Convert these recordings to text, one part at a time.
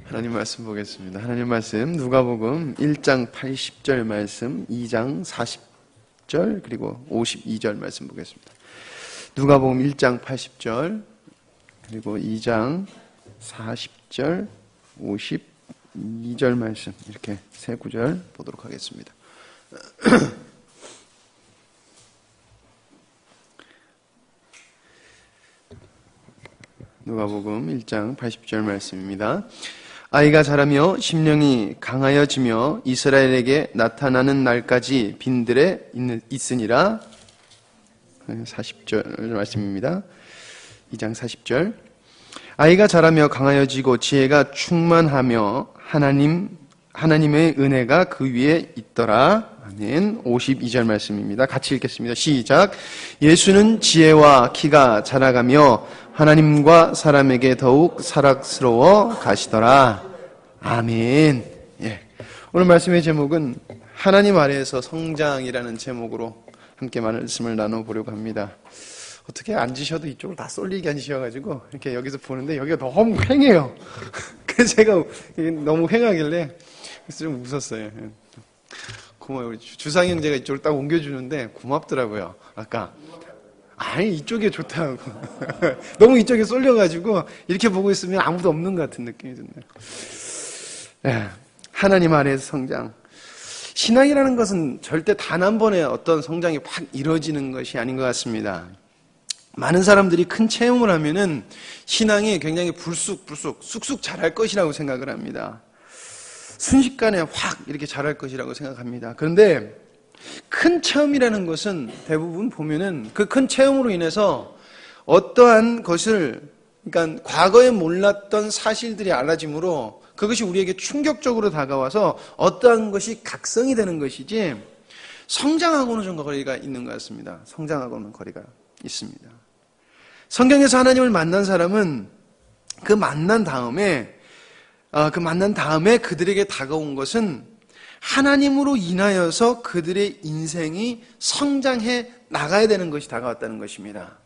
하나님 말씀 보겠습니다. 하나님 말씀 누가복음 1장 80절 말씀, 2장 40절 그리고 52절 말씀 보겠습니다. 누가복음 1장 80절 그리고 2장 40절 52절 말씀, 이렇게 세 구절 보도록 하겠습니다. 누가복음 1장 80절 말씀입니다. 아이가 자라며 심령이 강하여지며 이스라엘에게 나타나는 날까지 빈들에 있으니라. 40절 말씀입니다. 2장 40절. 아이가 자라며 강하여지고 지혜가 충만하며 하나님의 은혜가 그 위에 있더라. 아멘. 52절 말씀입니다. 같이 읽겠습니다. 시작. 예수는 지혜와 키가 자라가며 하나님과 사람에게 더욱 사랑스러워 가시더라. 아멘. 예. 오늘 말씀의 제목은 하나님 아래에서 성장이라는 제목으로 함께 말씀을 나눠보려고 합니다. 어떻게 앉으셔도 이쪽으로 다 쏠리게 앉으셔가지고 이렇게 여기서 보는데 여기가 너무 휑해요. 그래서 제가 너무 휑하길래 그래서 좀 웃었어요. 고마워요. 우리 주상이 형제가 이쪽으로 딱 옮겨주는데 고맙더라고요. 아까. 아니, 이쪽이 좋다고. 너무 이쪽에 쏠려가지고 이렇게 보고 있으면 아무도 없는 것 같은 느낌이 드네요. 네, 하나님 아래에서 성장. 신앙이라는 것은 절대 단 한 번에 어떤 성장이 확 이루어지는 것이 아닌 것 같습니다. 많은 사람들이 큰 체험을 하면은 신앙이 굉장히 쑥쑥 자랄 것이라고 생각을 합니다. 순식간에 확 이렇게 자랄 것이라고 생각합니다. 그런데 큰 체험이라는 것은 대부분 보면은 그 큰 체험으로 인해서 어떠한 것을, 그러니까 과거에 몰랐던 사실들이 알아짐으로 그것이 우리에게 충격적으로 다가와서 어떠한 것이 각성이 되는 것이지 성장하고는 좀 거리가 있는 것 같습니다. 성장하고는 거리가 있습니다. 성경에서 하나님을 만난 사람은 그 만난 다음에 그들에게 다가온 것은 하나님으로 인하여서 그들의 인생이 성장해 나가야 되는 것이 다가왔다는 것입니다.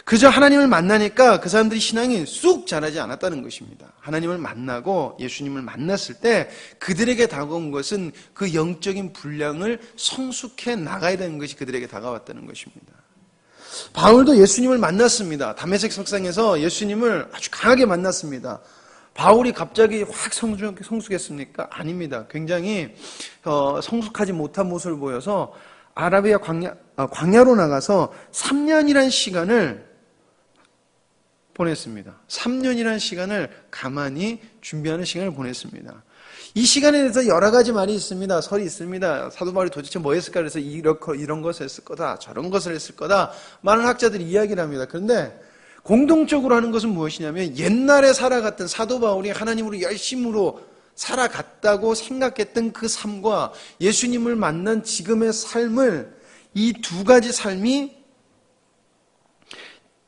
그저 하나님을 만나니까 그 사람들이 신앙이 쑥 자라지 않았다는 것입니다. 하나님을 만나고 예수님을 만났을 때 그들에게 다가온 것은 그 영적인 분량을 성숙해 나가야 되는 것이 그들에게 다가왔다는 것입니다. 바울도 예수님을 만났습니다. 다메섹 석상에서 예수님을 아주 강하게 만났습니다. 바울이 갑자기 확 성숙했습니까? 아닙니다. 굉장히 성숙하지 못한 모습을 보여서 아라비아 광야로 나가서 3년이라는 시간을 보냈습니다. 3년이라는 시간을 가만히 준비하는 시간을 보냈습니다. 이 시간에 대해서 여러 가지 말이 있습니다. 설이 있습니다. 사도 바울이 도대체 뭐 했을까? 그래서 이런 것을 했을 거다, 저런 것을 했을 거다, 많은 학자들이 이야기를 합니다. 그런데 공동적으로 하는 것은 무엇이냐면 옛날에 살아갔던 사도 바울이 하나님으로 열심으로 살아갔다고 생각했던 그 삶과 예수님을 만난 지금의 삶을, 이 두 가지 삶이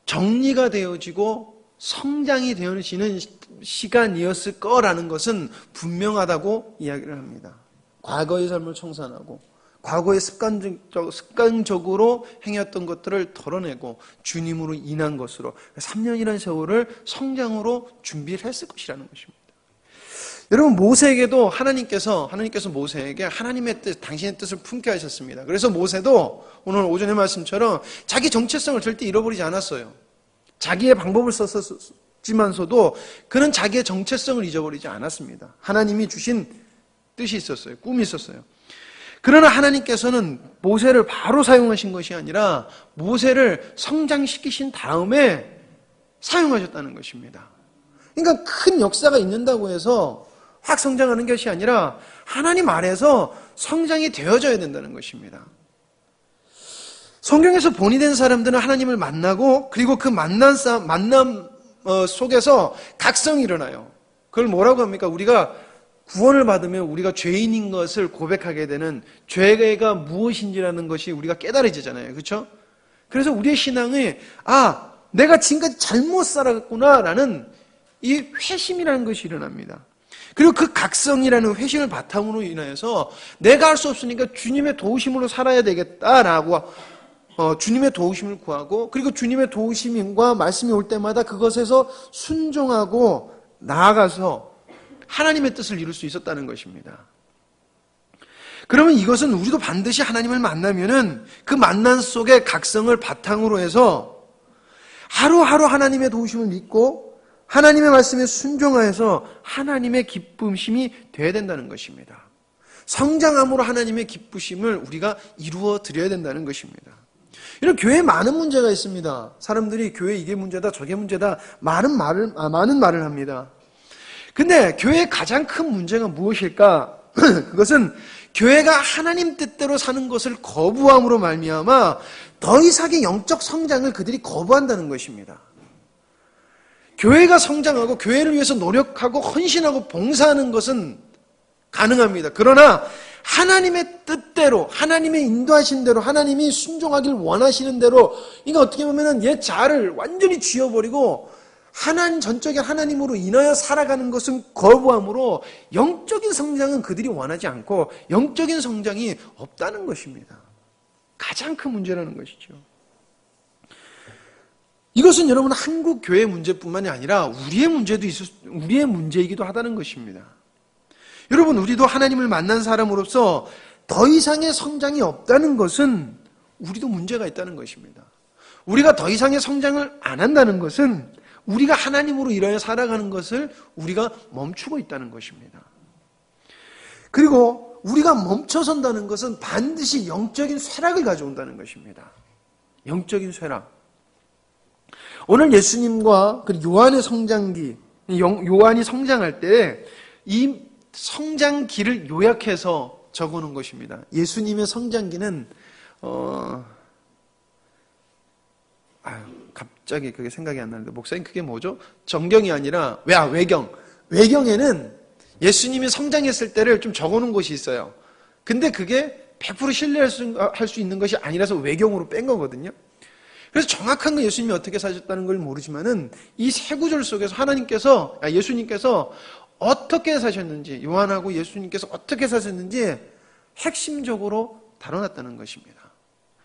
정리가 되어지고 성장이 되어지는 시간이었을 거라는 것은 분명하다고 이야기를 합니다. 과거의 삶을 청산하고 과거에 습관적으로 행했던 것들을 덜어내고 주님으로 인한 것으로 3년이라는 세월을 성장으로 준비를 했을 것이라는 것입니다. 여러분, 모세에게도 하나님께서 모세에게 하나님의 뜻, 당신의 뜻을 품게 하셨습니다. 그래서 모세도 오늘 오전의 말씀처럼 자기 정체성을 절대 잃어버리지 않았어요. 자기의 방법을 썼지만서도 그는 자기의 정체성을 잊어버리지 않았습니다. 하나님이 주신 뜻이 있었어요. 꿈이 있었어요. 그러나 하나님께서는 모세를 바로 사용하신 것이 아니라 모세를 성장시키신 다음에 사용하셨다는 것입니다. 그러니까 큰 역사가 있는다고 해서 확 성장하는 것이 아니라 하나님 아래서 성장이 되어져야 된다는 것입니다. 성경에서 본이 된 사람들은 하나님을 만나고 그리고 그 만남 속에서 각성이 일어나요. 그걸 뭐라고 합니까? 우리가 구원을 받으면 우리가 죄인인 것을 고백하게 되는, 죄가 무엇인지라는 것이 우리가 깨달아지잖아요. 그렇죠? 그래서 우리의 신앙이 내가 지금까지 잘못 살았구나라는 이 회심이라는 것이 일어납니다. 그리고 그 각성이라는 회심을 바탕으로 인해서 내가 할 수 없으니까 주님의 도우심으로 살아야 되겠다라고 주님의 도우심을 구하고 그리고 주님의 도우심과 말씀이 올 때마다 그것에서 순종하고 나아가서 하나님의 뜻을 이룰 수 있었다는 것입니다. 그러면 이것은 우리도 반드시 하나님을 만나면은 그 만남 속의 각성을 바탕으로 해서 하루하루 하나님의 도우심을 믿고 하나님의 말씀에 순종하여서 하나님의 기쁨심이 되어야 된다는 것입니다. 성장함으로 하나님의 기쁘심을 우리가 이루어 드려야 된다는 것입니다. 이런 교회에 많은 문제가 있습니다. 사람들이 교회 이게 문제다 저게 문제다 많은 말을 합니다. 근데 교회의 가장 큰 문제가 무엇일까? 그것은 교회가 하나님 뜻대로 사는 것을 거부함으로 말미암아 더 이상의 영적 성장을 그들이 거부한다는 것입니다. 교회가 성장하고 교회를 위해서 노력하고 헌신하고 봉사하는 것은 가능합니다. 그러나 하나님의 뜻대로 하나님의 인도하신 대로 하나님이 순종하길 원하시는 대로 이거 어떻게 보면 옛 자아를 완전히 지워버리고 하나님 전적인 하나님으로 인하여 살아가는 것은 거부함으로 영적인 성장은 그들이 원하지 않고 영적인 성장이 없다는 것입니다. 가장 큰 문제라는 것이죠. 이것은 여러분 한국 교회 문제뿐만이 아니라 우리의 문제이기도 하다는 것입니다. 여러분 우리도 하나님을 만난 사람으로서 더 이상의 성장이 없다는 것은 우리도 문제가 있다는 것입니다. 우리가 더 이상의 성장을 안 한다는 것은 우리가 하나님으로 인하여 살아가는 것을 우리가 멈추고 있다는 것입니다. 그리고 우리가 멈춰선다는 것은 반드시 영적인 쇠락을 가져온다는 것입니다. 영적인 쇠락. 오늘 예수님과 요한의 성장기, 요한이 성장할 때 이 성장기를 요약해서 적어놓은 것입니다. 예수님의 성장기는 갑자기 그게 생각이 안 나는데 목사님 그게 뭐죠? 정경이 아니라 외경. 외경에는 예수님이 성장했을 때를 좀 적어놓은 곳이 있어요. 근데 그게 100% 신뢰할 수 있는 것이 아니라서 외경으로 뺀 거거든요. 그래서 정확한 건 예수님이 어떻게 사셨다는 걸 모르지만은 이 세 구절 속에서 예수님께서 어떻게 사셨는지, 요한하고 예수님께서 어떻게 사셨는지 핵심적으로 다뤄놨다는 것입니다.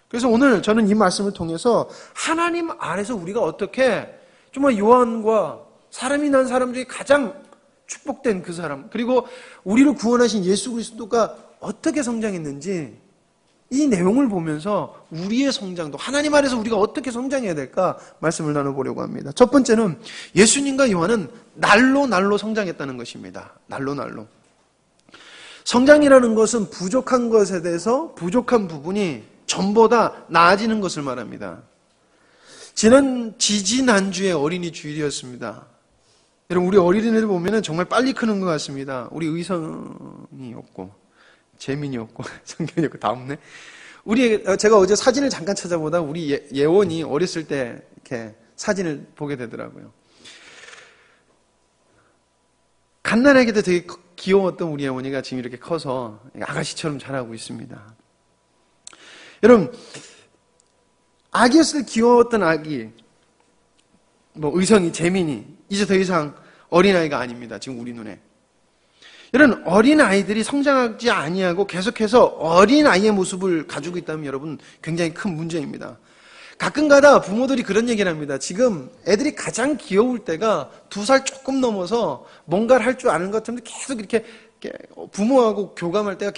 그래서 오늘 저는 이 말씀을 통해서 하나님 안에서 우리가 어떻게 정말 요한과 사람이 난 사람 중에 가장 축복된 그 사람, 그리고 우리를 구원하신 예수 그리스도가 어떻게 성장했는지 이 내용을 보면서 우리의 성장도 하나님 안에서 우리가 어떻게 성장해야 될까 말씀을 나눠보려고 합니다. 첫 번째는 예수님과 요한은 날로 성장했다는 것입니다. 날로. 성장이라는 것은 부족한 것에 대해서 부족한 부분이 전보다 나아지는 것을 말합니다. 지지난주에 어린이 주일이었습니다. 여러분 우리 어린이들 보면 정말 빨리 크는 것 같습니다. 우리 의성이 없고 재민이 없고 성경이 없고 다 없네. 제가 어제 사진을 잠깐 찾아보다 우리 예원이 어렸을 때 이렇게 사진을 보게 되더라고요. 갓난아기도 되게 귀여웠던 우리 예원이가 지금 이렇게 커서 아가씨처럼 자라고 있습니다. 여러분 아기였을 때 귀여웠던 아기 의성이 재민이 이제 더 이상 어린아이가 아닙니다. 지금 우리 눈에. 이런 어린아이들이 성장하지 아니하고 계속해서 어린아이의 모습을 가지고 있다면 여러분 굉장히 큰 문제입니다. 가끔가다 부모들이 그런 얘기를 합니다. 지금 애들이 가장 귀여울 때가 2살 조금 넘어서 뭔가를 할 줄 아는 것 같으면 계속 이렇게 부모하고 교감할 때가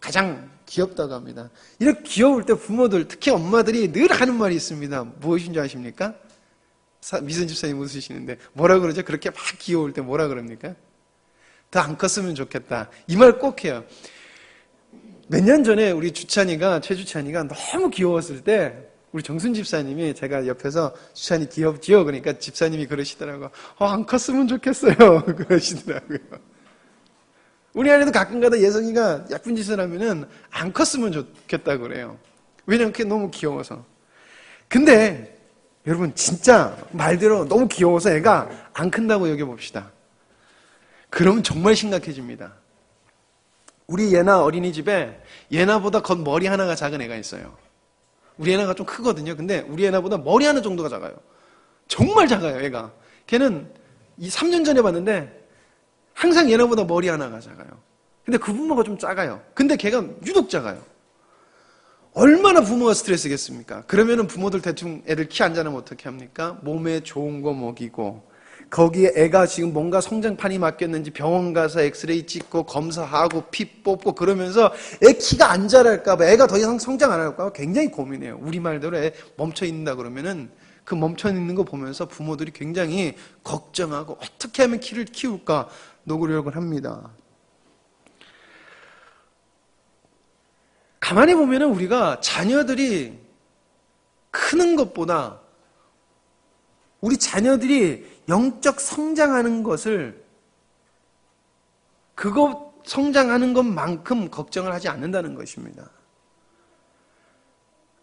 가장 귀엽다고 합니다. 이렇게 귀여울 때 부모들, 특히 엄마들이 늘 하는 말이 있습니다. 무엇인지 아십니까? 미선 집사님 웃으시는데 뭐라 그러죠? 그렇게 막 귀여울 때 뭐라 그럽니까? 더 안 컸으면 좋겠다. 이 말 꼭 해요. 몇 년 전에 우리 최주찬이가 너무 귀여웠을 때 우리 정순 집사님이 제가 옆에서 주찬이 귀엽지요? 그러니까 집사님이 그러시더라고요. 안 컸으면 좋겠어요. 그러시더라고요. 우리 안에도 가끔가다 예성이가 예쁜 짓을 하면은 안 컸으면 좋겠다고 그래요. 왜냐면 그게 너무 귀여워서. 근데 여러분 진짜 말대로 너무 귀여워서 애가 안 큰다고 여겨봅시다. 그러면 정말 심각해집니다. 우리 예나 어린이집에 예나보다 겉머리 하나가 작은 애가 있어요. 우리 예나가 좀 크거든요. 근데 우리 예나보다 머리 하나 정도가 작아요. 정말 작아요, 애가. 걔는 3년 전에 봤는데 항상 예나보다 머리 하나가 작아요. 근데 그 부모가 좀 작아요. 근데 걔가 유독 작아요. 얼마나 부모가 스트레스겠습니까? 그러면은 부모들 대충 애들 키 안 자라면 어떻게 합니까? 몸에 좋은 거 먹이고, 거기에 애가 지금 뭔가 성장판이 막혔는지 병원 가서 엑스레이 찍고 검사하고 피 뽑고 그러면서 애 키가 안 자랄까봐, 애가 더 이상 성장 안 할까봐 굉장히 고민해요. 우리말대로 애 멈춰 있는다 그러면은 그 멈춰 있는 거 보면서 부모들이 굉장히 걱정하고 어떻게 하면 키를 키울까 노력을 합니다. 가만히 보면은 우리가 자녀들이 크는 것보다 우리 자녀들이 영적 성장하는 것을, 그거 성장하는 것만큼 걱정을 하지 않는다는 것입니다.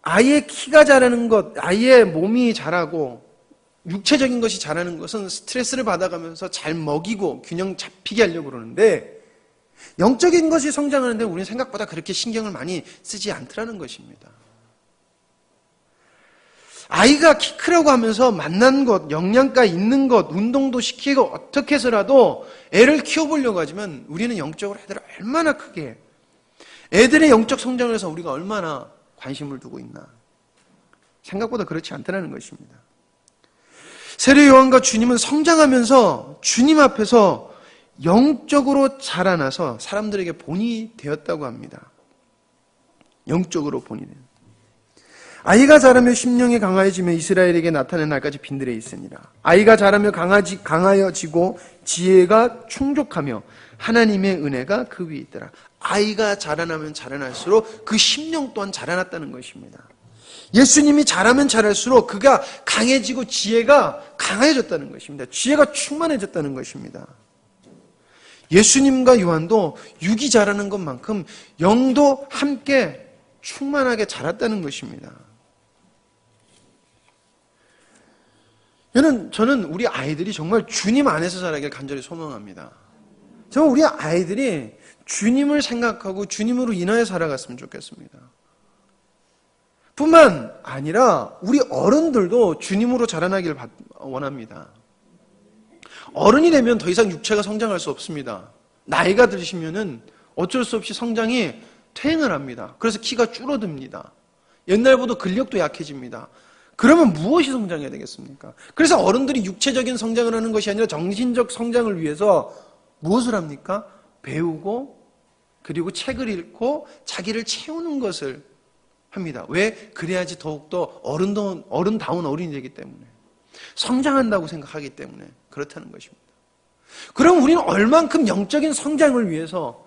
아이의 키가 자라는 것, 아이의 몸이 자라고 육체적인 것이 자라는 것은 스트레스를 받아가면서 잘 먹이고 균형 잡히게 하려고 그러는데, 영적인 것이 성장하는데 우리는 생각보다 그렇게 신경을 많이 쓰지 않더라는 것입니다. 아이가 키 크려고 하면서 만난 것, 영양가 있는 것, 운동도 시키고 어떻게 해서라도 애를 키워보려고 하지만 우리는 영적으로 애들을 얼마나 크게, 애들의 영적 성장을 해서 우리가 얼마나 관심을 두고 있나. 생각보다 그렇지 않다는 것입니다. 세례 요한과 주님은 성장하면서 주님 앞에서 영적으로 자라나서 사람들에게 본이 되었다고 합니다. 영적으로 본이 되는. 아이가 자라며 심령이 강하여지며 이스라엘에게 나타나는 날까지 빈들에 있으니라. 아이가 자라며 강하여지고 지혜가 충족하며 하나님의 은혜가 그 위에 있더라. 아이가 자라나면 자라날수록 그 심령 또한 자라났다는 것입니다. 예수님이 자라면 자랄수록 그가 강해지고 지혜가 강해졌다는 것입니다. 지혜가 충만해졌다는 것입니다. 예수님과 요한도 육이 자라는 것만큼 영도 함께 충만하게 자랐다는 것입니다. 저는 우리 아이들이 정말 주님 안에서 자라길 간절히 소망합니다. 정말 우리 아이들이 주님을 생각하고 주님으로 인하여 살아갔으면 좋겠습니다. 뿐만 아니라 우리 어른들도 주님으로 자라나길 원합니다. 어른이 되면 더 이상 육체가 성장할 수 없습니다. 나이가 드시면은 어쩔 수 없이 성장이 퇴행을 합니다. 그래서 키가 줄어듭니다. 옛날보다 근력도 약해집니다. 그러면 무엇이 성장해야 되겠습니까? 그래서 어른들이 육체적인 성장을 하는 것이 아니라 정신적 성장을 위해서 무엇을 합니까? 배우고 그리고 책을 읽고 자기를 채우는 것을 합니다. 왜? 그래야지 더욱더 어른다운 어른이 되기 때문에, 성장한다고 생각하기 때문에 그렇다는 것입니다. 그럼 우리는 얼만큼 영적인 성장을 위해서,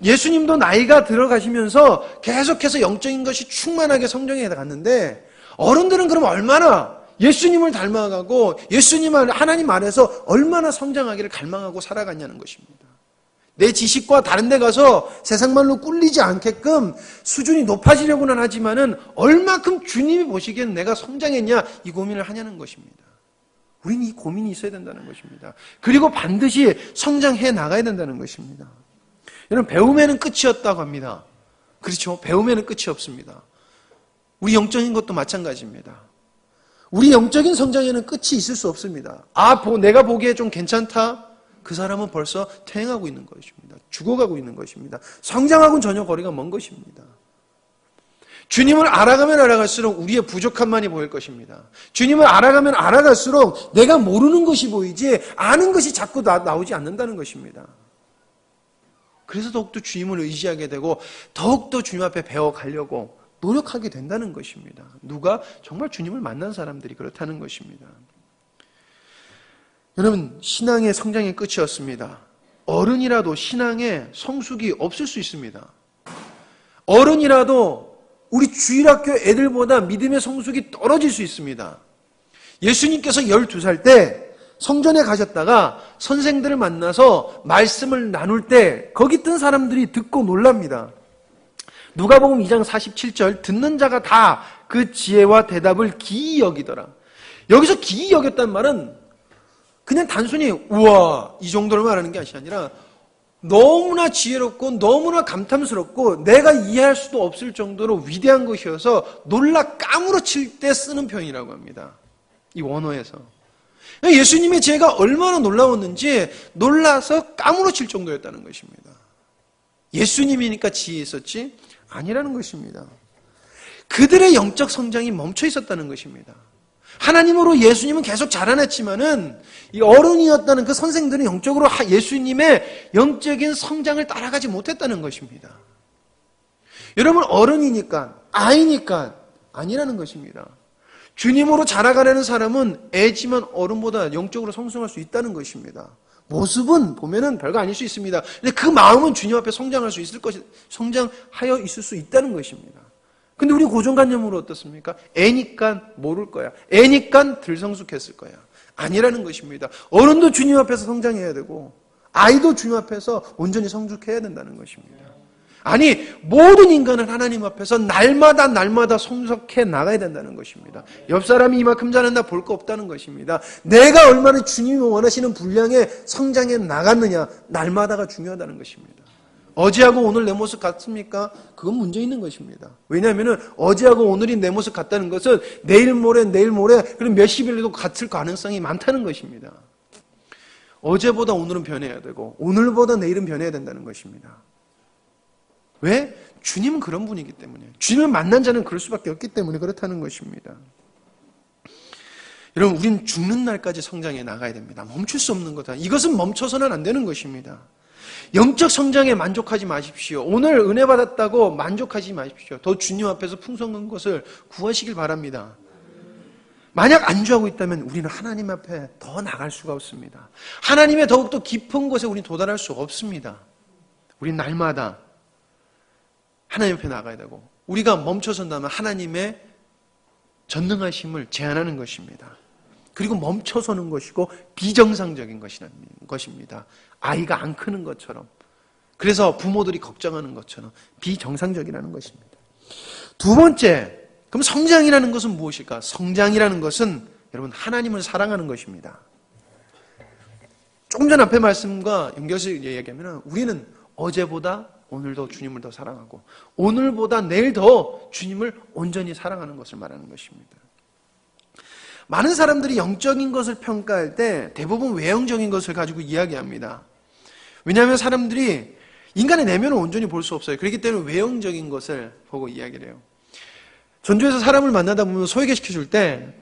예수님도 나이가 들어가시면서 계속해서 영적인 것이 충만하게 성장해 갔는데, 어른들은 그럼 얼마나 예수님을 닮아가고 하나님 안에서 얼마나 성장하기를 갈망하고 살아갔냐는 것입니다. 내 지식과 다른 데 가서 세상 말로 꿀리지 않게끔 수준이 높아지려고는 하지만은 얼마큼 주님이 보시기엔 내가 성장했냐, 이 고민을 하냐는 것입니다. 우리는 이 고민이 있어야 된다는 것입니다. 그리고 반드시 성장해 나가야 된다는 것입니다. 여러분, 배움에는 끝이 없다고 합니다. 그렇죠? 배움에는 끝이 없습니다. 우리 영적인 것도 마찬가지입니다. 우리 영적인 성장에는 끝이 있을 수 없습니다. 내가 보기에 좀 괜찮다? 그 사람은 벌써 퇴행하고 있는 것입니다. 죽어가고 있는 것입니다. 성장하고는 전혀 거리가 먼 것입니다. 주님을 알아가면 알아갈수록 우리의 부족함만이 보일 것입니다. 주님을 알아가면 알아갈수록 내가 모르는 것이 보이지 아는 것이 자꾸 나오지 않는다는 것입니다. 그래서 더욱더 주님을 의지하게 되고 더욱더 주님 앞에 배워가려고 노력하게 된다는 것입니다. 누가? 정말 주님을 만난 사람들이 그렇다는 것입니다. 여러분, 신앙의 성장의 끝이 없습니다. 어른이라도 신앙의 성숙이 없을 수 있습니다. 어른이라도 우리 주일학교 애들보다 믿음의 성숙이 떨어질 수 있습니다. 예수님께서 12살 때 성전에 가셨다가 선생들을 만나서 말씀을 나눌 때 거기 있던 사람들이 듣고 놀랍니다. 누가복음 2장 47절, 듣는 자가 다 그 지혜와 대답을 기이 여기더라. 여기서 기이 여겼단 말은 그냥 단순히 우와 이 정도를 말하는 것이 아니라 너무나 지혜롭고 너무나 감탄스럽고 내가 이해할 수도 없을 정도로 위대한 것이어서 놀라 까무러칠 때 쓰는 표현이라고 합니다. 이 원어에서. 예수님의 지혜가 얼마나 놀라웠는지 놀라서 까무러칠 정도였다는 것입니다. 예수님이니까 지혜 있었지? 아니라는 것입니다. 그들의 영적 성장이 멈춰 있었다는 것입니다. 하나님으로 예수님은 계속 자라났지만은 이 어른이었다는 그 선생들은 영적으로 예수님의 영적인 성장을 따라가지 못했다는 것입니다. 여러분, 어른이니까, 아이니까 아니라는 것입니다. 주님으로 자라가려는 사람은 애지만 어른보다 영적으로 성장할 수 있다는 것입니다. 모습은 보면은 별거 아닐 수 있습니다. 근데 그 마음은 주님 앞에 성장할 수 있을 것이, 성장하여 있을 수 있다는 것입니다. 근데 우리 고정관념으로 어떻습니까? 애니까 모를 거야. 애니까 들성숙했을 거야. 아니라는 것입니다. 어른도 주님 앞에서 성장해야 되고, 아이도 주님 앞에서 온전히 성숙해야 된다는 것입니다. 아니, 모든 인간은 하나님 앞에서 날마다 성숙해 나가야 된다는 것입니다. 옆 사람이 이만큼 잘한다 볼 거 없다는 것입니다. 내가 얼마나 주님이 원하시는 분량에 성장해 나갔느냐, 날마다가 중요하다는 것입니다. 어제하고 오늘 내 모습 같습니까? 그건 문제 있는 것입니다. 왜냐하면 어제하고 오늘이 내 모습 같다는 것은 내일 모레 그럼 몇십 일도 같을 가능성이 많다는 것입니다. 어제보다 오늘은 변해야 되고 오늘보다 내일은 변해야 된다는 것입니다. 왜? 주님은 그런 분이기 때문에, 주님을 만난 자는 그럴 수밖에 없기 때문에 그렇다는 것입니다. 여러분, 우린 죽는 날까지 성장해 나가야 됩니다. 멈출 수 없는 거다. 이것은 멈춰서는 안 되는 것입니다. 영적 성장에 만족하지 마십시오. 오늘 은혜 받았다고 만족하지 마십시오. 더 주님 앞에서 풍성한 것을 구하시길 바랍니다. 만약 안주하고 있다면 우리는 하나님 앞에 더 나갈 수가 없습니다. 하나님의 더욱더 깊은 곳에 우리는 도달할 수 없습니다. 우린 날마다 하나님 앞에 나가야 되고, 우리가 멈춰선다면 하나님의 전능하심을 제한하는 것입니다. 그리고 멈춰서는 것이고 비정상적인 것이라는 것입니다. 아이가 안 크는 것처럼, 그래서 부모들이 걱정하는 것처럼 비정상적이라는 것입니다. 두 번째, 그럼 성장이라는 것은 무엇일까? 성장이라는 것은 여러분 하나님을 사랑하는 것입니다. 조금 전 앞에 말씀과 연결해서 얘기하면 우리는 어제보다 오늘도 주님을 더 사랑하고 오늘보다 내일 더 주님을 온전히 사랑하는 것을 말하는 것입니다. 많은 사람들이 영적인 것을 평가할 때 대부분 외형적인 것을 가지고 이야기합니다. 왜냐하면 사람들이 인간의 내면을 온전히 볼 수 없어요. 그렇기 때문에 외형적인 것을 보고 이야기를 해요. 전주에서 사람을 만나다 보면 소개시켜줄 때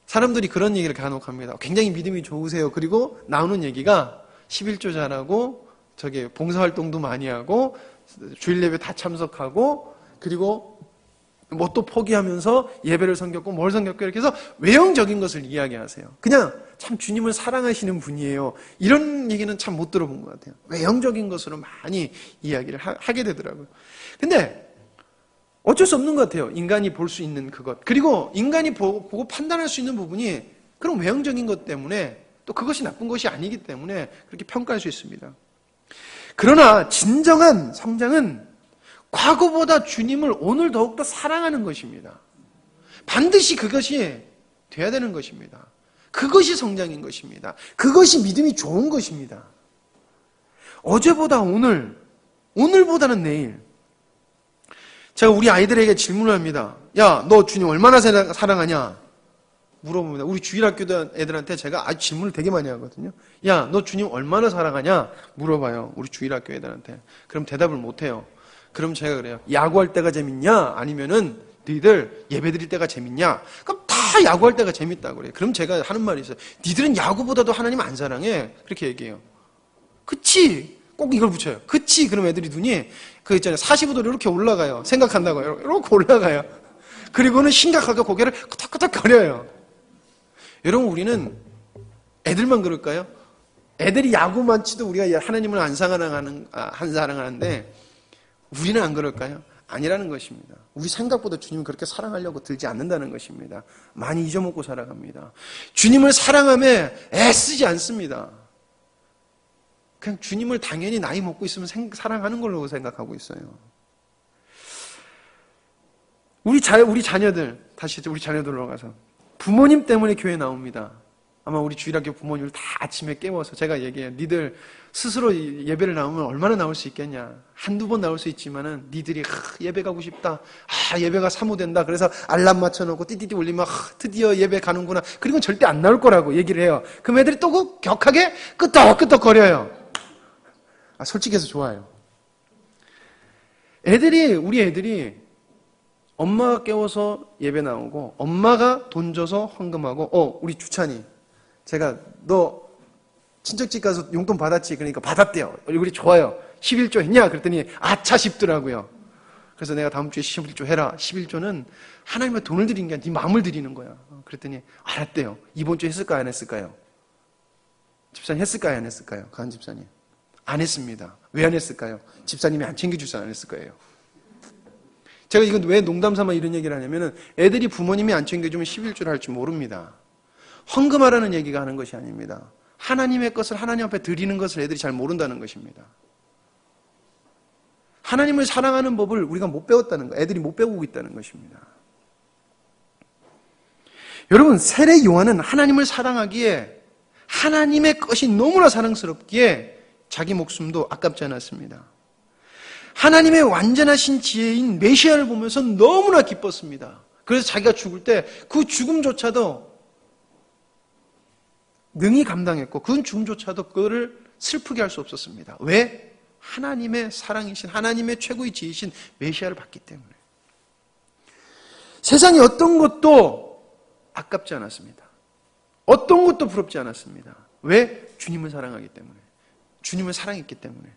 사람들이 그런 얘기를 간혹 합니다. 굉장히 믿음이 좋으세요. 그리고 나오는 얘기가 11조 잘하고 저기 봉사활동도 많이 하고 주일 예배 다 참석하고 그리고 뭣도 포기하면서 예배를 섬겼고 뭘 섬겼고 이렇게 해서 외형적인 것을 이야기하세요. 그냥 참 주님을 사랑하시는 분이에요. 이런 얘기는 참 못 들어본 것 같아요. 외형적인 것으로 많이 이야기를 하게 되더라고요. 근데 어쩔 수 없는 것 같아요. 인간이 볼 수 있는 그것. 그리고 인간이 보고 판단할 수 있는 부분이 그런 외형적인 것 때문에 또 그것이 나쁜 것이 아니기 때문에 그렇게 평가할 수 있습니다. 그러나 진정한 성장은 과거보다 주님을 오늘 더욱더 사랑하는 것입니다. 반드시 그것이 돼야 되는 것입니다. 그것이 성장인 것입니다. 그것이 믿음이 좋은 것입니다. 어제보다 오늘, 오늘보다는 내일. 제가 우리 아이들에게 질문을 합니다. 야, 너 주님 얼마나 사랑하냐? 물어봅니다. 우리 주일학교 애들한테 제가 아주 질문을 되게 많이 하거든요. 야, 너 주님 얼마나 사랑하냐? 물어봐요. 우리 주일학교 애들한테. 그럼 대답을 못해요. 그럼 제가 그래요. 야구할 때가 재밌냐? 아니면은 너희들 예배 드릴 때가 재밌냐? 그럼 다 야구할 때가 재밌다고 그래요. 그럼 제가 하는 말이 있어요. 니들은 야구보다도 하나님 안 사랑해. 그렇게 얘기해요. 그치? 꼭 이걸 붙여요. 그치? 그럼 애들이 눈이 그 있잖아요. 45도로 이렇게 올라가요. 생각한다고요. 이렇게 올라가요. 그리고는 심각하게 고개를 끄덕끄덕 거려요. 여러분, 우리는 애들만 그럴까요? 애들이 야구만 치도 우리가 하나님을 안 사랑하는데 우리는 안 그럴까요? 아니라는 것입니다. 우리 생각보다 주님을 그렇게 사랑하려고 들지 않는다는 것입니다. 많이 잊어먹고 살아갑니다. 주님을 사랑하며 애쓰지 않습니다. 그냥 주님을 당연히 나이 먹고 있으면 사랑하는 걸로 생각하고 있어요. 우리 자녀들, 다시 우리 자녀들로 가서 부모님 때문에 교회 나옵니다. 아마 우리 주일학교 부모님을 다 아침에 깨워서 제가 얘기해요. 니들 스스로 예배를 나오면 얼마나 나올 수 있겠냐. 한두 번 나올 수 있지만은 니들이 예배 가고 싶다. 예배가 사모된다. 그래서 알람 맞춰놓고 띠띠띠 울리면 드디어 예배 가는구나. 그리고 절대 안 나올 거라고 얘기를 해요. 그럼 애들이 또 격하게 끄덕끄덕 거려요. 솔직해서 좋아요. 우리 애들이 엄마가 깨워서 예배 나오고 엄마가 돈 줘서 헌금하고 우리 주찬이 제가 너 친척집 가서 용돈 받았지? 그러니까 받았대요. 얼굴이 좋아요. 11조 했냐? 그랬더니 아차 싶더라고요. 그래서 내가 다음 주에 11조 해라. 11조는 하나님의 돈을 드리는 게 아니라 네 마음을 드리는 거야. 그랬더니 알았대요. 이번 주에 했을까요? 안 했을까요? 집사님 했을까요? 안 했을까요? 가은 집사님. 안 했습니다. 왜 안 했을까요? 집사님이 안 챙겨주셔서 안 했을 거예요. 제가 이건 왜 농담 삼아 이런 얘기를 하냐면은 애들이 부모님이 안 챙겨주면 11조를 할 줄 모릅니다. 헌금하라는 얘기가 하는 것이 아닙니다. 하나님의 것을 하나님 앞에 드리는 것을 애들이 잘 모른다는 것입니다. 하나님을 사랑하는 법을 우리가 못 배웠다는 거, 애들이 못 배우고 있다는 것입니다. 여러분, 세례 요한은 하나님을 사랑하기에 하나님의 것이 너무나 사랑스럽기에 자기 목숨도 아깝지 않았습니다. 하나님의 완전하신 지혜인 메시아를 보면서 너무나 기뻤습니다. 그래서 자기가 죽을 때 그 죽음조차도 능히 감당했고 그 죽음조차도 그거를 슬프게 할 수 없었습니다. 왜? 하나님의 사랑이신 하나님의 최고의 지혜이신 메시아를 봤기 때문에. 세상에 어떤 것도 아깝지 않았습니다. 어떤 것도 부럽지 않았습니다. 왜? 주님을 사랑하기 때문에. 주님을 사랑했기 때문에.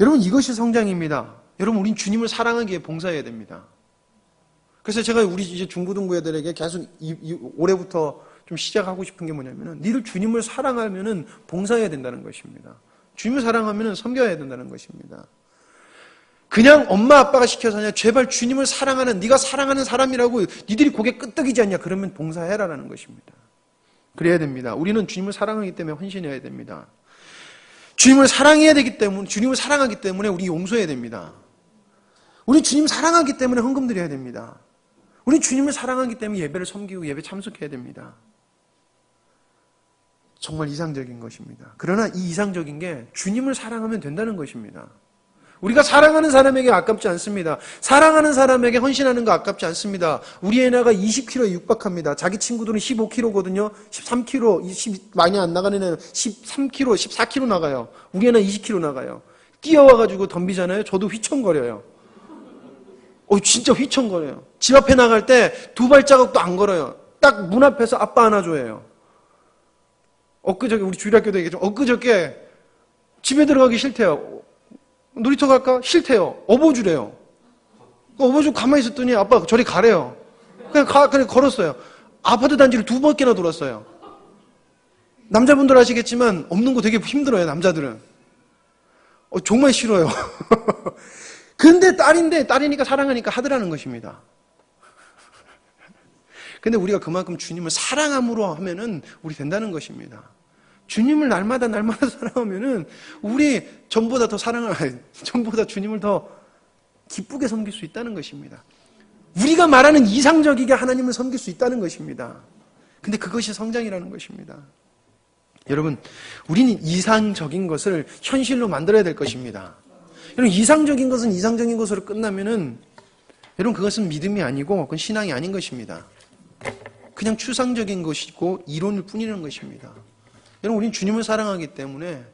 여러분, 이것이 성장입니다. 여러분, 우린 주님을 사랑하기에 봉사해야 됩니다. 그래서 제가 우리 이제 중고등부 애들에게 계속 올해부터 좀 시작하고 싶은 게 뭐냐면은 니들 주님을 사랑하면은 봉사해야 된다는 것입니다. 주님을 사랑하면은 섬겨야 된다는 것입니다. 그냥 엄마 아빠가 시켜서 하냐, 제발 주님을 사랑하는 네가 사랑하는 사람이라고 니들이 고개 끄덕이지 않냐, 그러면 봉사해라라는 것입니다. 그래야 됩니다. 우리는 주님을 사랑하기 때문에 헌신해야 됩니다. 주님을 사랑해야 되기 때문에, 주님을 사랑하기 때문에 우리 용서해야 됩니다. 우리 주님 사랑하기 때문에 헌금 드려야 됩니다. 우리 주님을 사랑하기 때문에 예배를 섬기고 예배 참석해야 됩니다. 정말 이상적인 것입니다. 그러나 이 이상적인 게 주님을 사랑하면 된다는 것입니다. 우리가 사랑하는 사람에게 아깝지 않습니다. 사랑하는 사람에게 헌신하는 거 아깝지 않습니다. 우리 애나가 20kg에 육박합니다. 자기 친구들은 15kg거든요. 13kg, 많이 안 나가는 애는 13kg, 14kg 나가요. 우리 애나 20kg 나가요. 뛰어와가지고 덤비잖아요. 저도 휘청거려요. 진짜 휘청거려요. 집 앞에 나갈 때 두 발자국도 안 걸어요. 딱 문 앞에서 아빠 안아줘요. 엊그저께 우리 주일학교도 얘기했죠. 엊그저께 집에 들어가기 싫대요. 놀이터 갈까? 싫대요. 업어주래요. 업어주고 가만히 있었더니 아빠 저리 가래요. 그냥 걸었어요. 아파트 단지를 2바퀴나 돌았어요. 남자분들 아시겠지만 없는 거 되게 힘들어요. 남자들은. 정말 싫어요. 근데 딸이니까 사랑하니까 하더라는 것입니다. 근데 우리가 그만큼 주님을 사랑함으로 하면은 우리 된다는 것입니다. 주님을 날마다 사랑하면은 우리 전보다 주님을 더 기쁘게 섬길 수 있다는 것입니다. 우리가 말하는 이상적이게 하나님을 섬길 수 있다는 것입니다. 근데 그것이 성장이라는 것입니다. 여러분, 우리는 이상적인 것을 현실로 만들어야 될 것입니다. 여러분, 이상적인 것은 이상적인 것으로 끝나면은 여러분, 그것은 믿음이 아니고 그건 신앙이 아닌 것입니다. 그냥 추상적인 것이고 이론일 뿐이라는 것입니다. 여러분, 우리는 주님을 사랑하기 때문에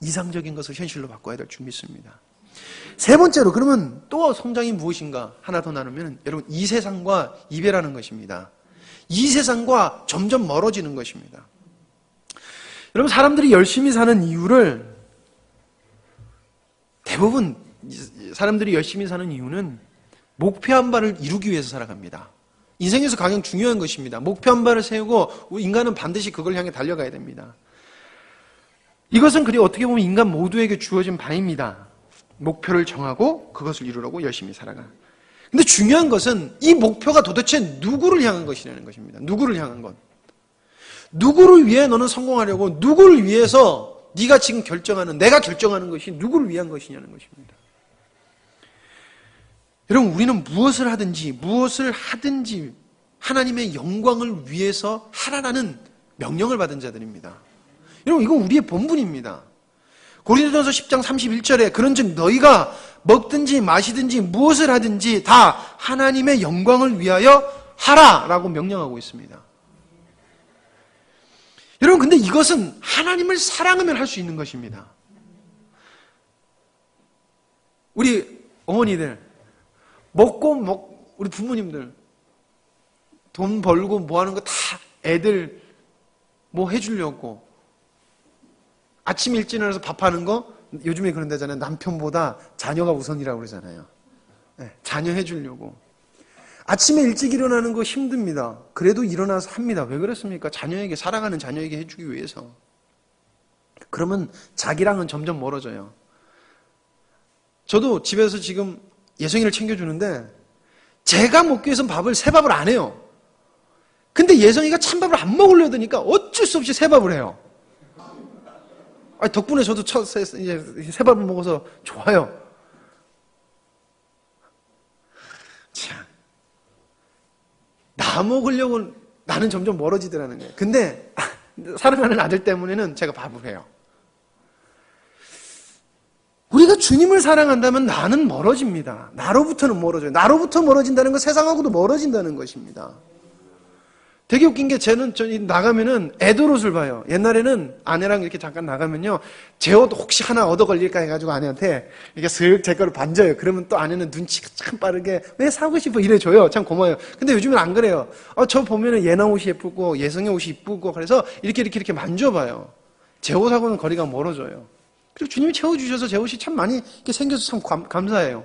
이상적인 것을 현실로 바꿔야 될 줄 믿습니다. 세 번째로, 그러면 또 성장이 무엇인가 하나 더 나누면 여러분, 이 세상과 이별하는 것입니다. 이 세상과 점점 멀어지는 것입니다. 여러분, 사람들이 열심히 사는 이유를 대부분 사람들이 열심히 사는 이유는 목표 한 발을 이루기 위해서 살아갑니다. 인생에서 가장 중요한 것입니다. 목표 한 발을 세우고 인간은 반드시 그걸 향해 달려가야 됩니다. 이것은 그리 어떻게 보면 인간 모두에게 주어진 바입니다. 목표를 정하고 그것을 이루려고 열심히 살아가. 근데 중요한 것은 이 목표가 도대체 누구를 향한 것이냐는 것입니다. 누구를 향한 것. 누구를 위해 너는 성공하려고, 누구를 위해서 네가 지금 내가 결정하는 것이 누구를 위한 것이냐는 것입니다. 여러분, 우리는 무엇을 하든지 하나님의 영광을 위해서 하라라는 명령을 받은 자들입니다. 여러분, 이건 우리의 본분입니다. 고린도전서 10장 31절에 그런즉 너희가 먹든지 마시든지 무엇을 하든지 다 하나님의 영광을 위하여 하라라고 명령하고 있습니다. 여러분, 근데 이것은 하나님을 사랑하면 할 수 있는 것입니다. 우리 어머니들, 우리 부모님들 돈 벌고 뭐 하는 거 다 애들 뭐 해주려고. 아침 일찍 일어나서 밥하는 거 요즘에 그런 데잖아요. 남편보다 자녀가 우선이라고 그러잖아요. 네, 자녀 해주려고. 아침에 일찍 일어나는 거 힘듭니다. 그래도 일어나서 합니다. 왜 그렇습니까? 사랑하는 자녀에게 해주기 위해서. 그러면 자기랑은 점점 멀어져요. 저도 집에서 지금 예성이를 챙겨주는데 제가 먹기 위해서 새 밥을 안 해요. 근데 예성이가 찬밥을 안 먹으려드니까 어쩔 수 없이 새밥을 해요. 덕분에 저도 이제 새밥을 먹어서 좋아요. 참. 나 먹으려고 나는 점점 멀어지더라는 거예요. 근데 사랑하는 아들 때문에는 제가 밥을 해요. 우리가 주님을 사랑한다면 나는 멀어집니다. 나로부터는 멀어져요. 나로부터 멀어진다는 건 세상하고도 멀어진다는 것입니다. 되게 웃긴 게 저 나가면은 애들 옷을 봐요. 옛날에는 아내랑 이렇게 잠깐 나가면요. 제 옷 혹시 하나 얻어 걸릴까 해가지고 아내한테 이렇게 슥 제 거를 반져요. 그러면 또 아내는 눈치가 참 빠르게 왜 사고 싶어 이래줘요. 참 고마워요. 근데 요즘은 안 그래요. 저 보면은 예나 옷이 예쁘고 예성의 옷이 예쁘고 그래서 이렇게 만져봐요. 제 옷하고는 거리가 멀어져요. 그리고 주님이 채워주셔서 제 옷이 참 많이 이렇게 생겨서 참 감사해요.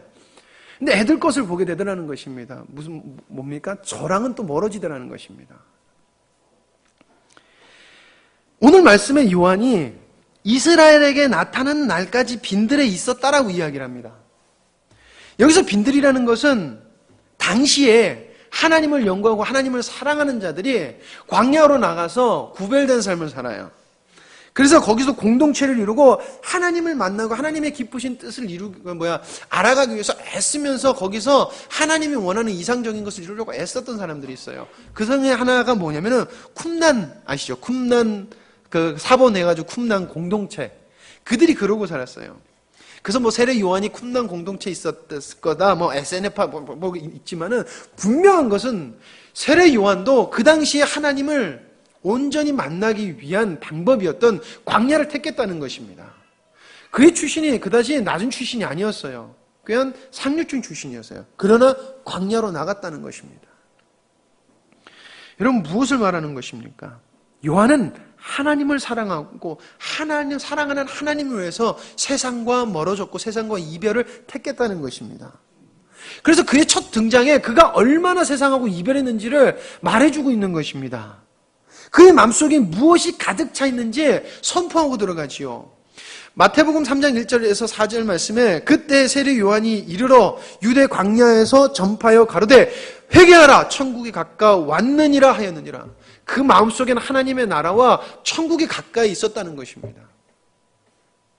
근데 애들 것을 보게 되더라는 것입니다. 뭡니까? 저랑은 또 멀어지더라는 것입니다. 오늘 말씀에 요한이 이스라엘에게 나타난 날까지 빈들에 있었다라고 이야기를 합니다. 여기서 빈들이라는 것은 당시에 하나님을 연구하고 하나님을 사랑하는 자들이 광야로 나가서 구별된 삶을 살아요. 그래서 거기서 공동체를 이루고 하나님을 만나고 하나님의 기쁘신 뜻을 알아가기 위해서 애쓰면서 거기서 하나님이 원하는 이상적인 것을 이루려고 애썼던 사람들이 있어요. 그 중에 하나가 뭐냐면은 쿰난 아시죠? 쿰난 사본 해가지고 쿰난 공동체. 그들이 그러고 살았어요. 그래서 세례 요한이 쿰난 공동체 있었을 거다. SNF파 있지만은 분명한 것은 세례 요한도 그 당시에 하나님을 온전히 만나기 위한 방법이었던 광야를 택했다는 것입니다. 그의 출신이 그다지 낮은 출신이 아니었어요. 그냥 상류층 출신이었어요. 그러나 광야로 나갔다는 것입니다. 여러분 무엇을 말하는 것입니까? 요한은 하나님을 사랑하고 사랑하는 하나님을 위해서 세상과 멀어졌고 세상과 이별을 택했다는 것입니다. 그래서 그의 첫 등장에 그가 얼마나 세상하고 이별했는지를 말해주고 있는 것입니다. 그의 마음속에 무엇이 가득 차 있는지 선포하고 들어가지요. 마태복음 3장 1절에서 4절 말씀에 그때 세례 요한이 이르러 유대 광야에서 전파하여 가로되 회개하라 천국이 가까웠느니라 하였느니라. 그 마음속에는 하나님의 나라와 천국이 가까이 있었다는 것입니다.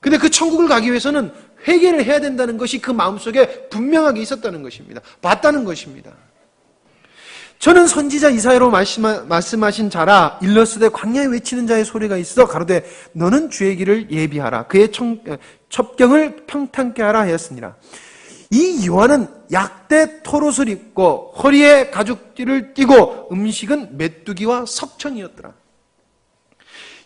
근데 그 천국을 가기 위해서는 회개를 해야 된다는 것이 그 마음속에 분명하게 있었다는 것입니다. 봤다는 것입니다. 저는 선지자 이사야로 말씀하신 자라 일러스되 광야에 외치는 자의 소리가 있어 가로되 너는 주의 길을 예비하라 그의 첩경을 평탄케 하라 하였으니라. 이 요한은 약대 토롯을 입고 허리에 가죽띠를 띠고 음식은 메뚜기와 석청이었더라.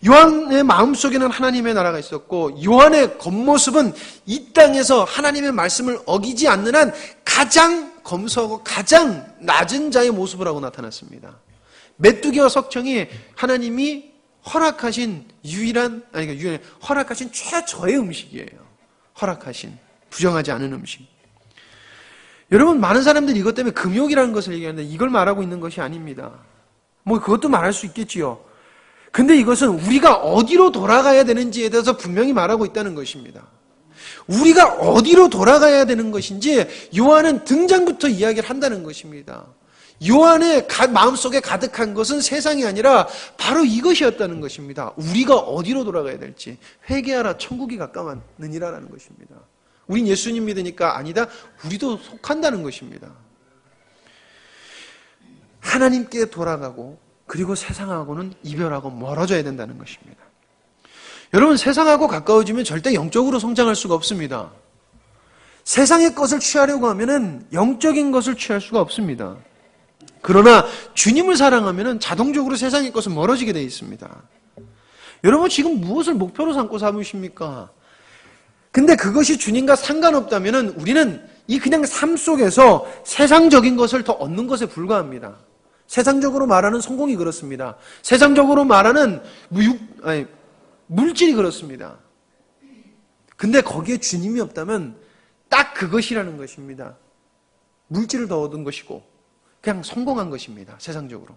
요한의 마음속에는 하나님의 나라가 있었고 요한의 겉모습은 이 땅에서 하나님의 말씀을 어기지 않는 한 가장 검소하고 가장 낮은 자의 모습을 하고 나타났습니다. 메뚜기와 석청이 하나님이 허락하신 허락하신 최저의 음식이에요. 허락하신 부정하지 않은 음식. 여러분 많은 사람들이 이것 때문에 금욕이라는 것을 얘기하는데 이걸 말하고 있는 것이 아닙니다. 그것도 말할 수 있겠지요. 근데 이것은 우리가 어디로 돌아가야 되는지에 대해서 분명히 말하고 있다는 것입니다. 우리가 어디로 돌아가야 되는 것인지 요한은 등장부터 이야기를 한다는 것입니다. 요한의 마음속에 가득한 것은 세상이 아니라 바로 이것이었다는 것입니다. 우리가 어디로 돌아가야 될지 회개하라 천국이 가까웠느니라라는 것입니다. 우린 예수님 믿으니까 아니다. 우리도 속한다는 것입니다. 하나님께 돌아가고 그리고 세상하고는 이별하고 멀어져야 된다는 것입니다. 여러분 세상하고 가까워지면 절대 영적으로 성장할 수가 없습니다. 세상의 것을 취하려고 하면은 영적인 것을 취할 수가 없습니다. 그러나 주님을 사랑하면은 자동적으로 세상의 것은 멀어지게 되어 있습니다. 여러분 지금 무엇을 목표로 삼고 살으십니까? 근데 그것이 주님과 상관없다면은 우리는 이 그냥 삶 속에서 세상적인 것을 더 얻는 것에 불과합니다. 세상적으로 말하는 성공이 그렇습니다. 세상적으로 말하는 물질이 그렇습니다. 근데 거기에 주님이 없다면 딱 그것이라는 것입니다. 물질을 더 얻은 것이고 그냥 성공한 것입니다. 세상적으로.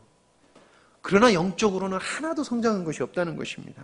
그러나 영적으로는 하나도 성장한 것이 없다는 것입니다.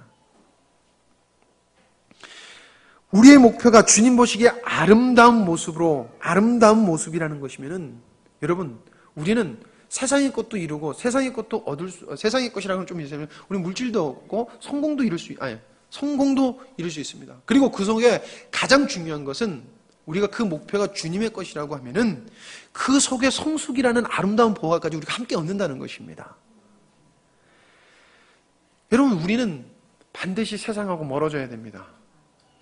우리의 목표가 주님 보시기에 아름다운 모습이라는 것이면은 여러분, 우리는 세상의 것도 이루고 세상의 것이라고는 좀 있으면 우리 물질도 얻고 성공도 이룰 수 있습니다. 그리고 그 속에 가장 중요한 것은 우리가 그 목표가 주님의 것이라고 하면은 그 속에 성숙이라는 아름다운 보화까지 우리가 함께 얻는다는 것입니다. 여러분, 우리는 반드시 세상하고 멀어져야 됩니다.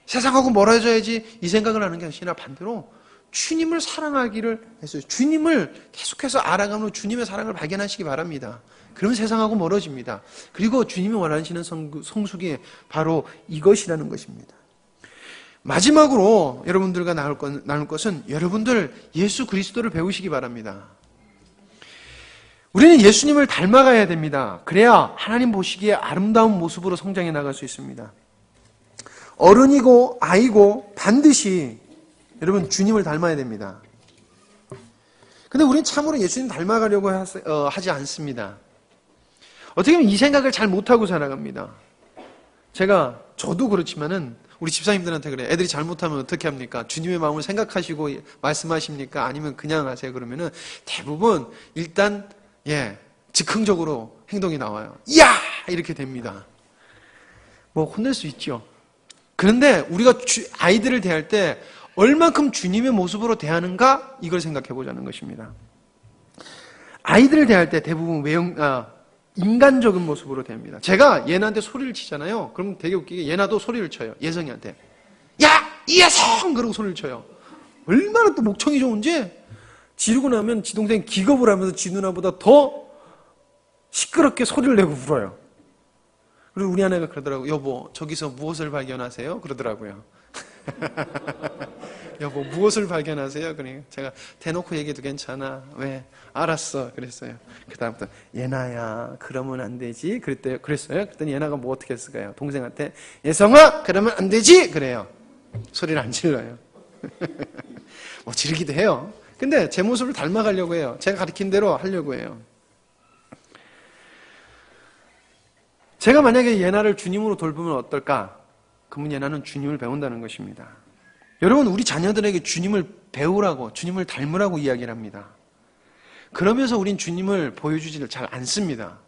세상하고 멀어져야지 이 생각을 하는 게 아니라 반대로 주님을 사랑하기를 했어요. 주님을 계속해서 알아가며 주님의 사랑을 발견하시기 바랍니다. 그러면 세상하고 멀어집니다. 그리고 주님이 원하시는 성숙이 바로 이것이라는 것입니다. 마지막으로 여러분들과 나눌 것은 여러분들 예수 그리스도를 배우시기 바랍니다. 우리는 예수님을 닮아가야 됩니다. 그래야 하나님 보시기에 아름다운 모습으로 성장해 나갈 수 있습니다. 어른이고 아이고 반드시 여러분 주님을 닮아야 됩니다. 근데 우리는 참으로 예수님 닮아가려고 하지 않습니다. 어떻게 보면 이 생각을 잘 못하고 살아갑니다. 저도 그렇지만은 우리 집사님들한테 그래요. 애들이 잘못하면 어떻게 합니까? 주님의 마음을 생각하시고 말씀하십니까? 아니면 그냥 하세요? 그러면은 대부분 일단 즉흥적으로 행동이 나와요. 야! 이렇게 됩니다. 뭐 혼낼 수 있죠. 그런데 우리가 아이들을 대할 때 얼만큼 주님의 모습으로 대하는가? 이걸 생각해 보자는 것입니다. 아이들을 대할 때 대부분 인간적인 모습으로 대합니다. 제가 얘나한테 소리를 치잖아요. 그럼 되게 웃기게 얘나도 소리를 쳐요. 예성이한테. 야! 이예성! 그러고 소리를 쳐요. 얼마나 또 목청이 좋은지 지르고 나면 지 동생이 기겁을 하면서 지 누나보다 더 시끄럽게 소리를 내고 울어요. 그리고 우리 아내가 그러더라고요. 여보, 저기서 무엇을 발견하세요? 그러더라고요. 여보, 무엇을 발견하세요? 그러니까 제가 대놓고 얘기해도 괜찮아. 왜? 알았어. 그랬어요. 그 다음부터 예나야, 그러면 안 되지. 그랬어요. 그랬더니 예나가 뭐 어떻게 했을까요? 동생한테 예성아, 그러면 안 되지. 그래요. 소리를 안 질러요. 뭐 지르기도 해요. 근데 제 모습을 닮아가려고 해요. 제가 가르친 대로 하려고 해요. 제가 만약에 예나를 주님으로 돌보면 어떨까? 그러면 예나는 주님을 배운다는 것입니다. 여러분, 우리 자녀들에게 주님을 배우라고, 주님을 닮으라고 이야기를 합니다. 그러면서 우린 주님을 보여주지를 잘 않습니다.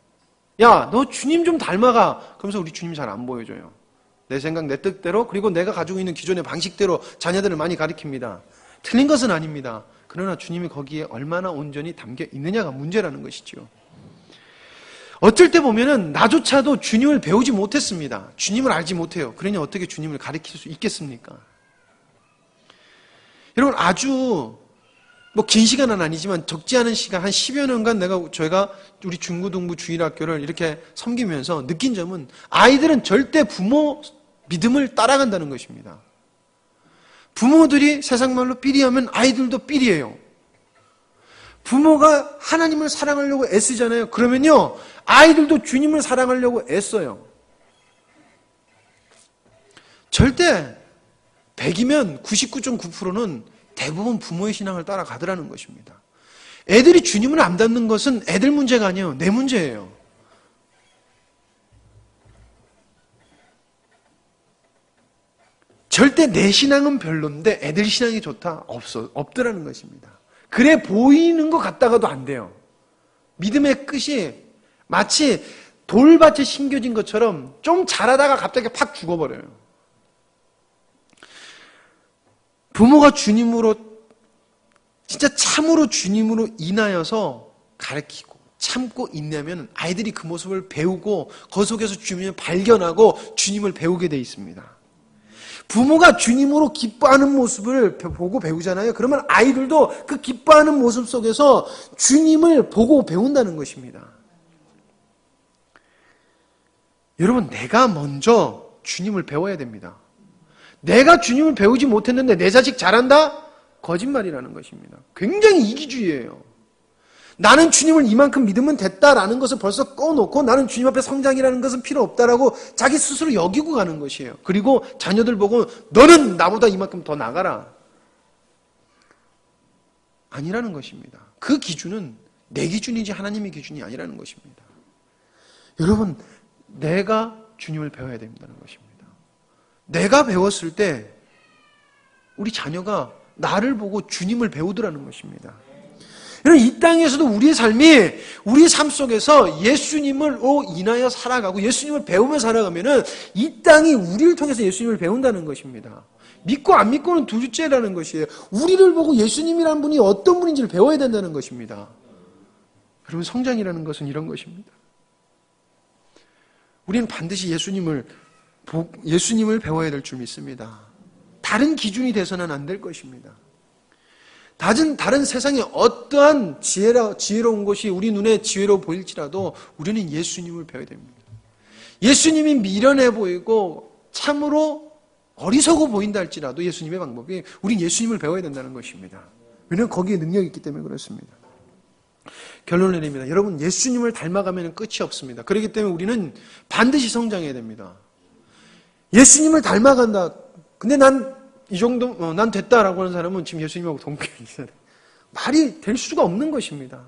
야, 너 주님 좀 닮아가. 그러면서 우리 주님 잘 안 보여줘요. 내 생각, 내 뜻대로, 그리고 내가 가지고 있는 기존의 방식대로 자녀들을 많이 가르칩니다. 틀린 것은 아닙니다. 그러나 주님이 거기에 얼마나 온전히 담겨 있느냐가 문제라는 것이죠. 어쩔 때 보면은 나조차도 주님을 배우지 못했습니다. 주님을 알지 못해요. 그러니 어떻게 주님을 가르칠 수 있겠습니까? 여러분, 아주 긴 시간은 아니지만 적지 않은 시간, 한 10여 년간 저희가 우리 중고등부 주일학교를 이렇게 섬기면서 느낀 점은 아이들은 절대 부모 믿음을 따라간다는 것입니다. 부모들이 세상 말로 삐리하면 아이들도 삐리해요. 부모가 하나님을 사랑하려고 애쓰잖아요. 그러면요, 아이들도 주님을 사랑하려고 애써요. 절대 100이면 99.9%는 대부분 부모의 신앙을 따라가더라는 것입니다. 애들이 주님을 안 닮는 것은 애들 문제가 아니에요. 내 문제예요. 절대 내 신앙은 별론데 애들 신앙이 좋다? 없더라는 것입니다. 그래 보이는 것 같다가도 안 돼요. 믿음의 끝이 마치 돌밭에 심겨진 것처럼 좀 자라다가 갑자기 팍 죽어버려요. 부모가 주님으로, 진짜 참으로 주님으로 인하여서 가르치고 참고 있냐면 아이들이 그 모습을 배우고 그 속에서 주님을 발견하고 주님을 배우게 돼 있습니다. 부모가 주님으로 기뻐하는 모습을 보고 배우잖아요. 그러면 아이들도 그 기뻐하는 모습 속에서 주님을 보고 배운다는 것입니다. 여러분, 내가 먼저 주님을 배워야 됩니다. 내가 주님을 배우지 못했는데 내 자식 잘한다? 거짓말이라는 것입니다. 굉장히 이기주의예요. 나는 주님을 이만큼 믿으면 됐다라는 것을 벌써 꺼놓고 나는 주님 앞에 성장이라는 것은 필요 없다라고 자기 스스로 여기고 가는 것이에요. 그리고 자녀들 보고 너는 나보다 이만큼 더 나가라. 아니라는 것입니다. 그 기준은 내 기준이지 하나님의 기준이 아니라는 것입니다. 여러분, 내가 주님을 배워야 된다는 것입니다. 내가 배웠을 때 우리 자녀가 나를 보고 주님을 배우더라는 것입니다. 여러분, 이 땅에서도 우리의 삶이 우리 삶 속에서 예수님으로 인하여 살아가고 예수님을 배우며 살아가면은 이 땅이 우리를 통해서 예수님을 배운다는 것입니다. 믿고 안 믿고는 둘째라는 것이에요. 우리를 보고 예수님이라는 분이 어떤 분인지를 배워야 된다는 것입니다. 여러분, 성장이라는 것은 이런 것입니다. 우리는 반드시 예수님을 배워야 될 줄 믿습니다. 다른 기준이 돼서는 안 될 것입니다. 다른 세상에 어떠한 지혜로운 것이 우리 눈에 지혜로워 보일지라도 우리는 예수님을 배워야 됩니다. 예수님이 미련해 보이고 참으로 어리석어 보인다 할지라도 예수님의 방법이 우린 예수님을 배워야 된다는 것입니다. 왜냐하면 거기에 능력이 있기 때문에 그렇습니다. 결론을 내립니다. 여러분, 예수님을 닮아가면 끝이 없습니다. 그렇기 때문에 우리는 반드시 성장해야 됩니다. 예수님을 닮아간다. 근데 난 이 정도, 난 됐다라고 하는 사람은 지금 예수님하고 동급이잖아요. 말이 될 수가 없는 것입니다.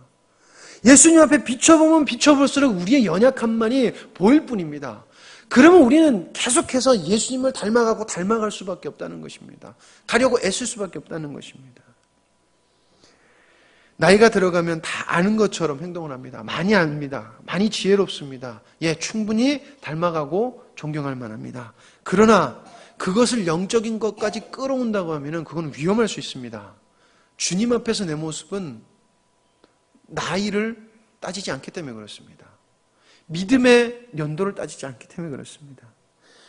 예수님 앞에 비춰보면 비춰볼수록 우리의 연약함만이 보일 뿐입니다. 그러면 우리는 계속해서 예수님을 닮아갈 수밖에 없다는 것입니다. 가려고 애쓸 수밖에 없다는 것입니다. 나이가 들어가면 다 아는 것처럼 행동을 합니다. 많이 압니다. 많이 지혜롭습니다. 예, 충분히 닮아가고 존경할 만합니다. 그러나 그것을 영적인 것까지 끌어온다고 하면 그건 위험할 수 있습니다. 주님 앞에서 내 모습은 나이를 따지지 않기 때문에 그렇습니다. 믿음의 연도를 따지지 않기 때문에 그렇습니다.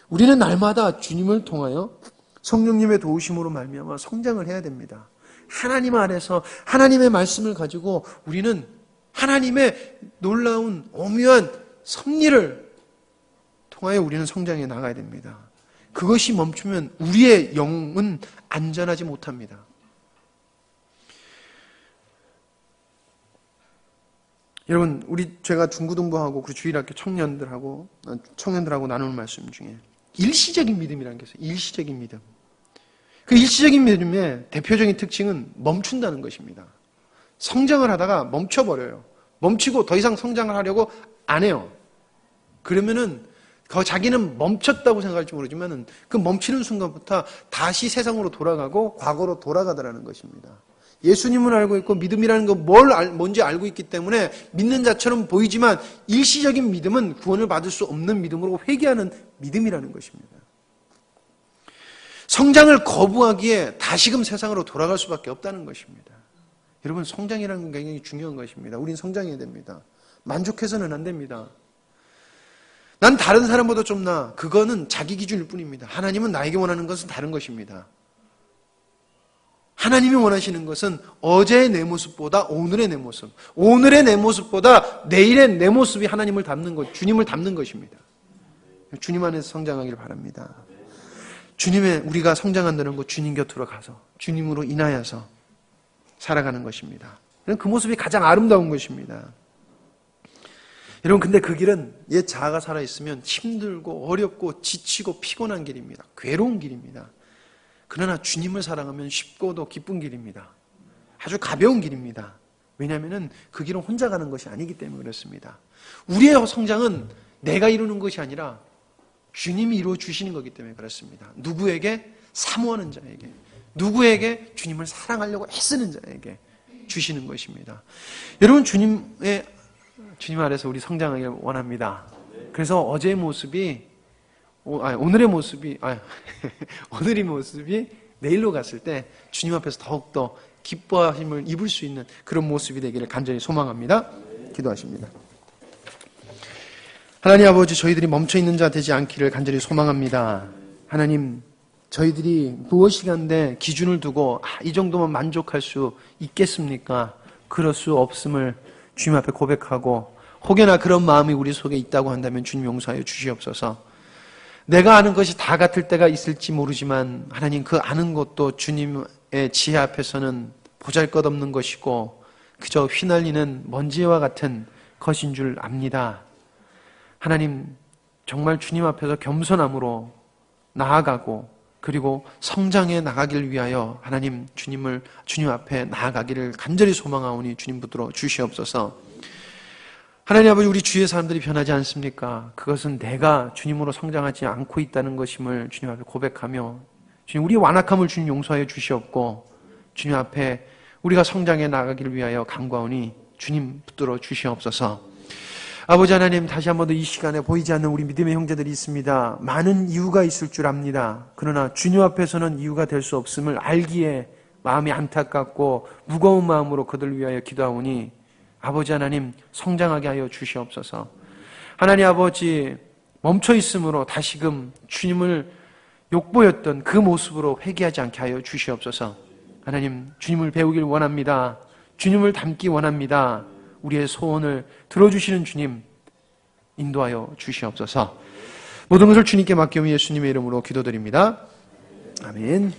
우리는 날마다 주님을 통하여 성령님의 도우심으로 말미암아 성장을 해야 됩니다. 하나님 안에서 하나님의 말씀을 가지고 우리는 하나님의 놀라운 오묘한 섭리를 통하여 우리는 성장해 나가야 됩니다. 그것이 멈추면 우리의 영은 안전하지 못합니다. 여러분, 제가 중고등부하고 그리고 주일학교 청년들하고 나누는 말씀 중에 일시적인 믿음이라는 게 있어요. 일시적인 믿음. 그 일시적인 믿음의 대표적인 특징은 멈춘다는 것입니다. 성장을 하다가 멈춰버려요. 멈추고 더 이상 성장을 하려고 안 해요. 그러면은 자기는 멈췄다고 생각할지 모르지만 그 멈추는 순간부터 다시 세상으로 돌아가고 과거로 돌아가더라는 것입니다. 예수님을 알고 있고 믿음이라는 거 뭔지 알고 있기 때문에 믿는 자처럼 보이지만 일시적인 믿음은 구원을 받을 수 없는 믿음으로 회개하는 믿음이라는 것입니다. 성장을 거부하기에 다시금 세상으로 돌아갈 수밖에 없다는 것입니다. 여러분, 성장이라는 건 굉장히 중요한 것입니다. 우린 성장해야 됩니다. 만족해서는 안 됩니다. 난 다른 사람보다 좀 나아. 그거는 자기 기준일 뿐입니다. 하나님은 나에게 원하는 것은 다른 것입니다. 하나님이 원하시는 것은 어제의 내 모습보다 오늘의 내 모습, 오늘의 내 모습보다 내일의 내 모습이 하나님을 닮는 것, 주님을 닮는 것입니다. 주님 안에서 성장하기를 바랍니다. 우리가 성장한다는 것, 주님 곁으로 가서 주님으로 인하여서 살아가는 것입니다. 그 모습이 가장 아름다운 것입니다. 여러분, 근데 그 길은 옛 자아가 살아있으면 힘들고 어렵고 지치고 피곤한 길입니다. 괴로운 길입니다. 그러나 주님을 사랑하면 쉽고도 기쁜 길입니다. 아주 가벼운 길입니다. 왜냐하면 그 길은 혼자 가는 것이 아니기 때문에 그렇습니다. 우리의 성장은 내가 이루는 것이 아니라 주님이 이루어 주시는 거기 때문에 그렇습니다. 누구에게? 사모하는 자에게, 누구에게? 주님을 사랑하려고 애쓰는 자에게 주시는 것입니다. 여러분, 주님 아래서 우리 성장하기를 원합니다. 그래서 어제의 모습이 오늘의 모습이 내일로 갔을 때 주님 앞에서 더욱더 기뻐하심을 입을 수 있는 그런 모습이 되기를 간절히 소망합니다. 기도하십니다. 하나님 아버지, 저희들이 멈춰있는 자 되지 않기를 간절히 소망합니다. 하나님, 저희들이 무엇이간데 기준을 두고 이 정도만 만족할 수 있겠습니까? 그럴 수 없음을 주님 앞에 고백하고, 혹여나 그런 마음이 우리 속에 있다고 한다면 주님 용서하여 주시옵소서. 내가 아는 것이 다 같을 때가 있을지 모르지만 하나님, 그 아는 것도 주님 사람의 지혜 앞에서는 보잘것없는 것이고 그저 휘날리는 먼지와 같은 것인 줄 압니다. 하나님, 정말 주님 앞에서 겸손함으로 나아가고 그리고 성장해 나가길 위하여 하나님, 주님 앞에 나아가기를 간절히 소망하오니 주님 붙들어 주시옵소서. 하나님 아버지, 우리 주위의 사람들이 변하지 않습니까? 그것은 내가 주님으로 성장하지 않고 있다는 것임을 주님 앞에 고백하며, 주님, 우리 완악함을 주님 용서하여 주시옵고 주님 앞에 우리가 성장해 나가기를 위하여 간구하오니 주님 붙들어 주시옵소서. 아버지 하나님, 다시 한 번 더 이 시간에 보이지 않는 우리 믿음의 형제들이 있습니다. 많은 이유가 있을 줄 압니다. 그러나 주님 앞에서는 이유가 될 수 없음을 알기에 마음이 안타깝고 무거운 마음으로 그들 위하여 기도하오니 아버지 하나님, 성장하게 하여 주시옵소서. 하나님 아버지, 멈춰 있음으로 다시금 주님을 욕보였던 그 모습으로 회개하지 않게 하여 주시옵소서. 하나님, 주님을 배우길 원합니다. 주님을 닮기 원합니다. 우리의 소원을 들어주시는 주님, 인도하여 주시옵소서. 모든 것을 주님께 맡기며 예수님의 이름으로 기도드립니다. 아멘.